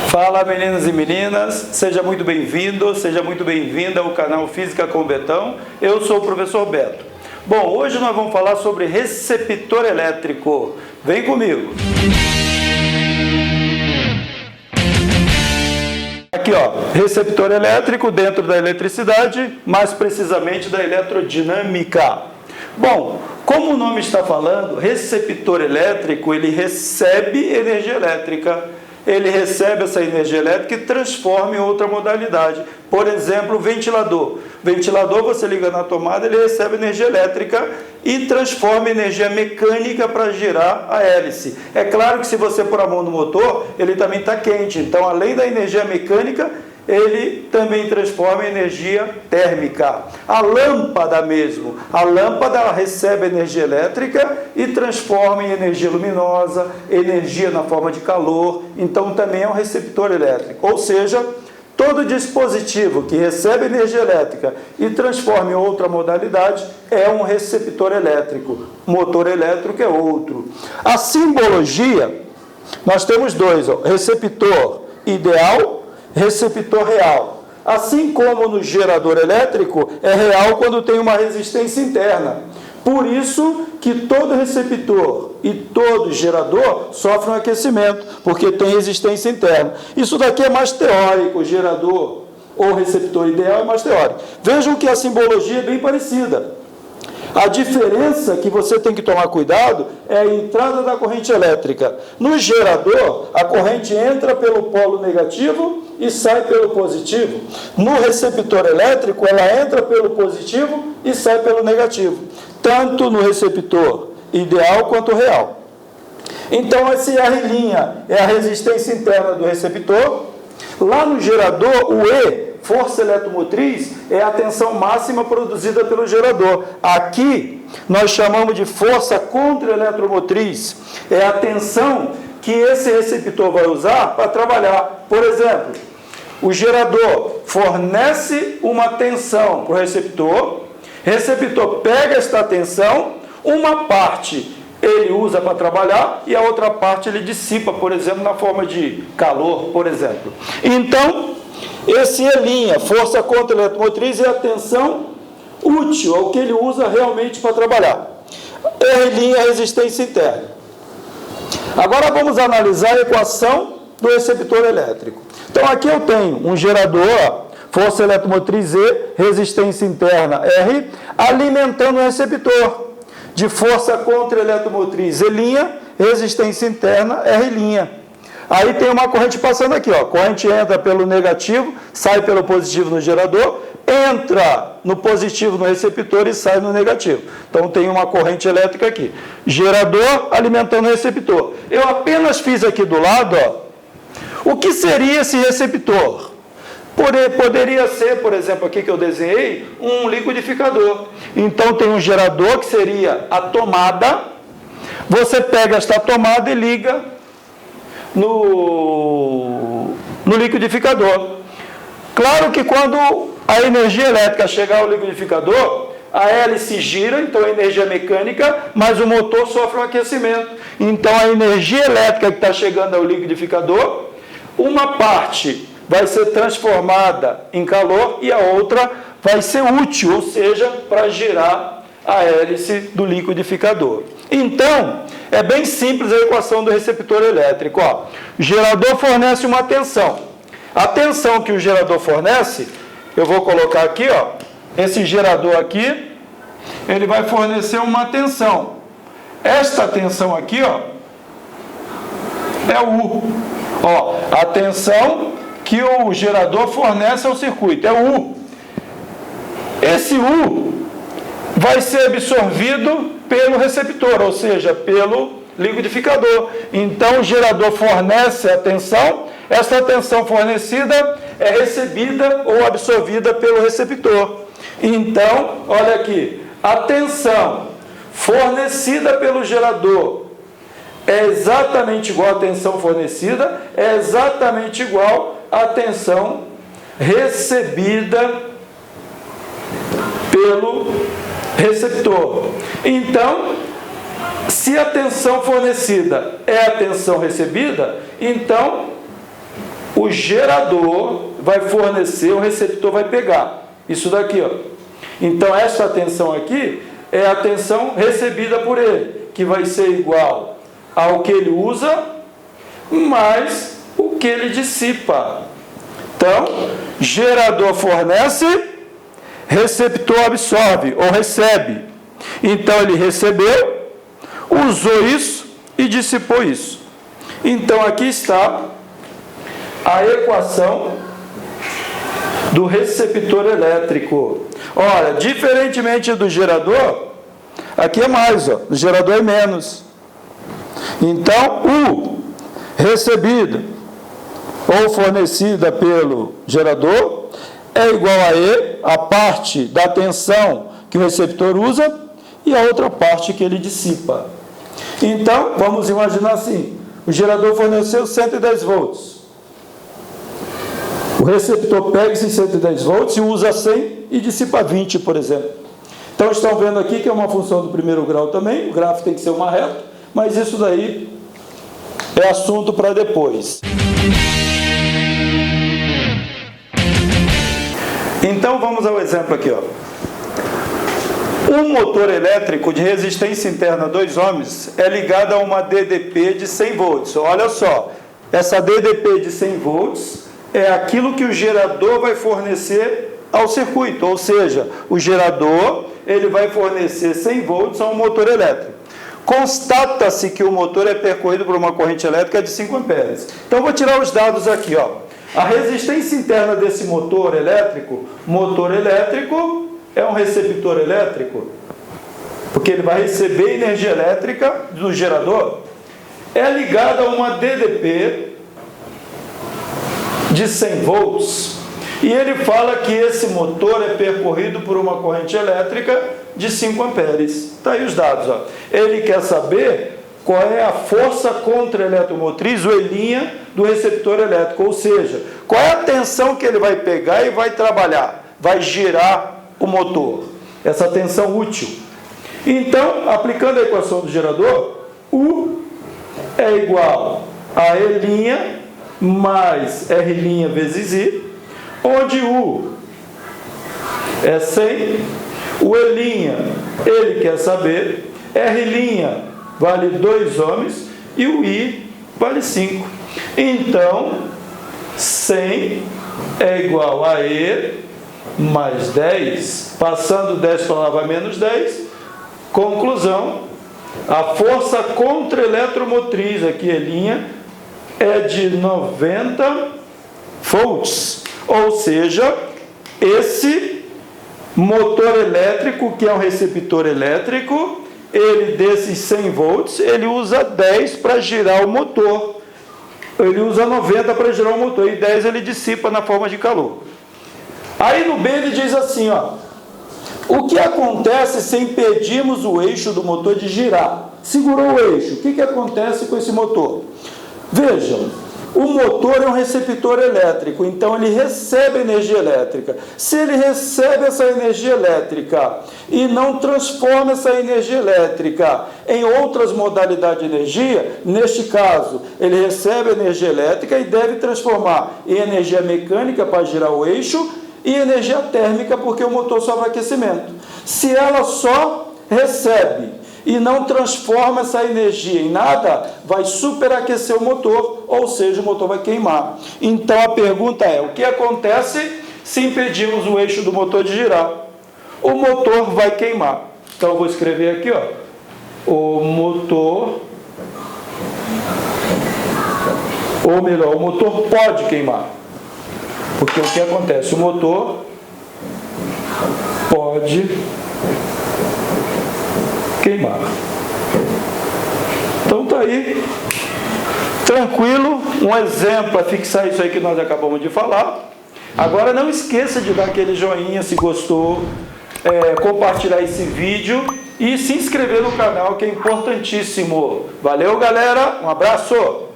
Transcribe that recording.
Fala, meninos e meninas, seja muito bem-vindo, seja muito bem-vinda ao canal Física com Betão. Eu sou o professor Beto. Bom, hoje nós vamos falar sobre receptor elétrico. Vem comigo. Aqui, ó, receptor elétrico dentro da eletricidade, mais precisamente da eletrodinâmica. Bom, como o nome está falando, receptor elétrico, ele recebe energia elétrica. Ele recebe essa energia elétrica e transforma em outra modalidade. Por exemplo, o ventilador. Ventilador, você liga na tomada, ele recebe energia elétrica e transforma energia mecânica para girar a hélice. É claro que se você pôr a mão no motor, ele também está quente. Então, além da energia mecânica, ele também transforma em energia térmica. A lâmpada mesmo. A lâmpada recebe energia elétrica e transforma em energia luminosa, energia na forma de calor. Então, também é um receptor elétrico. Ou seja, todo dispositivo que recebe energia elétrica e transforma em outra modalidade é um receptor elétrico. Motor elétrico é outro. A simbologia, nós temos dois, ó, receptor ideal, receptor real. Assim como no gerador elétrico, é real quando tem uma resistência interna. Por isso que todo receptor e todo gerador sofrem um aquecimento, porque tem resistência interna. Isso daqui é mais teórico, gerador ou receptor ideal é mais teórico. Vejam que a simbologia é bem parecida. A diferença que você tem que tomar cuidado é a entrada da corrente elétrica. No gerador, a corrente entra pelo polo negativo e sai pelo positivo. No receptor elétrico, ela entra pelo positivo e sai pelo negativo. Tanto no receptor ideal quanto real. Então, esse R' é a resistência interna do receptor. Lá no gerador, o E, força eletromotriz, é a tensão máxima produzida pelo gerador. Aqui, nós chamamos de força contra-eletromotriz. É a tensão que esse receptor vai usar para trabalhar. Por exemplo, o gerador fornece uma tensão para o receptor pega esta tensão, uma parte ele usa para trabalhar e a outra parte ele dissipa, por exemplo, na forma de calor, por exemplo. Então, esse E', força contra a eletromotriz, é a tensão útil, é o que ele usa realmente para trabalhar. R' é a resistência interna. Agora vamos analisar a equação do receptor elétrico. Então aqui eu tenho um gerador, força eletromotriz E, resistência interna R, alimentando o receptor de força contra a eletromotriz E', resistência interna R'. Aí tem uma corrente passando aqui, ó. A corrente entra pelo negativo, sai pelo positivo no gerador, entra no positivo no receptor e sai no negativo. Então tem uma corrente elétrica aqui. Gerador alimentando o receptor. Eu apenas fiz aqui do lado, ó, o que seria esse receptor? Poderia ser, por exemplo, aqui que eu desenhei, um liquidificador. Então tem um gerador que seria a tomada. Você pega esta tomada e liga no liquidificador. Claro que quando a energia elétrica chegar ao liquidificador, a hélice gira, então é energia mecânica, mas o motor sofre um aquecimento. Então a energia elétrica que está chegando ao liquidificador, uma parte vai ser transformada em calor e a outra vai ser útil, ou seja, para girar a hélice do liquidificador. Então, é bem simples a equação do receptor elétrico. Ó. O gerador fornece uma tensão. A tensão que o gerador fornece, eu vou colocar aqui, ó, esse gerador aqui, ele vai fornecer uma tensão. Esta tensão aqui, ó, é o U. Ó, a tensão que o gerador fornece ao circuito é o U. Esse U vai ser absorvido pelo receptor, ou seja, pelo liquidificador. Então, o gerador fornece a tensão, essa tensão fornecida é recebida ou absorvida pelo receptor. Então, olha aqui, a tensão fornecida pelo gerador é exatamente igual à tensão fornecida, é exatamente igual à tensão recebida pelo receptor. Então, se a tensão fornecida é a tensão recebida, então o gerador vai fornecer, o receptor vai pegar. Isso daqui, ó. Então, essa tensão aqui é a tensão recebida por ele, que vai ser igual ao que ele usa, mais o que ele dissipa. Então, gerador fornece, receptor absorve ou recebe. Então, ele recebeu, usou isso e dissipou isso. Então, aqui está a equação do receptor elétrico. Olha, diferentemente do gerador, aqui é mais, ó, o gerador é menos. Então, o recebido ou fornecida pelo gerador é igual a E, a parte da tensão que o receptor usa, e a outra parte que ele dissipa. Então, vamos imaginar assim, o gerador forneceu 110 volts. O receptor pega esses 110 volts e usa 100 e dissipa 20, por exemplo. Então, estão vendo aqui que é uma função do primeiro grau também, o gráfico tem que ser uma reta, mas isso daí é assunto para depois. Então, vamos ao exemplo aqui, ó. Um motor elétrico de resistência interna 2 ohms é ligado a uma DDP de 100 volts. Olha só, essa DDP de 100 volts é aquilo que o gerador vai fornecer ao circuito, ou seja, o gerador ele vai fornecer 100 volts a um motor elétrico. Constata-se que o motor é percorrido por uma corrente elétrica de 5 amperes. Então, vou tirar os dados aqui, ó. A resistência interna desse motor elétrico é um receptor elétrico, porque ele vai receber energia elétrica do gerador, é ligado a uma DDP de 100 volts, e ele fala que esse motor é percorrido por uma corrente elétrica de 5 amperes. Está aí os dados, ó. Ele quer saber qual é a força contra-eletromotriz, o E' do receptor elétrico, ou seja, qual é a tensão que ele vai pegar e vai trabalhar, vai girar o motor, essa tensão útil. Então, aplicando a equação do gerador, U é igual a E' mais R' vezes I, onde U é 100, o E' ele quer saber, R' vale 2 ohms e o I vale 5. Então, 100 é igual a E mais 10, passando 10 para lá vai menos 10, conclusão, a força contra-eletromotriz, aqui E' é de 90 volts, ou seja, esse motor elétrico, que é um receptor elétrico, ele desses 100 volts, ele usa 10 para girar o motor, ele usa 90 para girar o motor, e 10 ele dissipa na forma de calor. Aí no B ele diz assim, ó, o que acontece se impedirmos o eixo do motor de girar? Segurou o eixo, o que acontece com esse motor? Vejam, o motor é um receptor elétrico, então ele recebe energia elétrica. Se ele recebe essa energia elétrica e não transforma essa energia elétrica em outras modalidades de energia, neste caso, ele recebe energia elétrica e deve transformar em energia mecânica para girar o eixo e energia térmica, porque o motor sofre aquecimento. Se ela só recebe e não transforma essa energia em nada, vai superaquecer o motor, ou seja, o motor vai queimar. Então a pergunta é, o que acontece se impedirmos o eixo do motor de girar? O motor vai queimar. Então eu vou escrever aqui, ó, o motor, ou melhor, o motor pode queimar. Porque o que acontece? O motor pode queimar. Então tá aí, tranquilo, um exemplo para fixar isso aí que nós acabamos de falar. Agora não esqueça de dar aquele joinha se gostou, compartilhar esse vídeo e se inscrever no canal, que é importantíssimo. Valeu, galera, um abraço!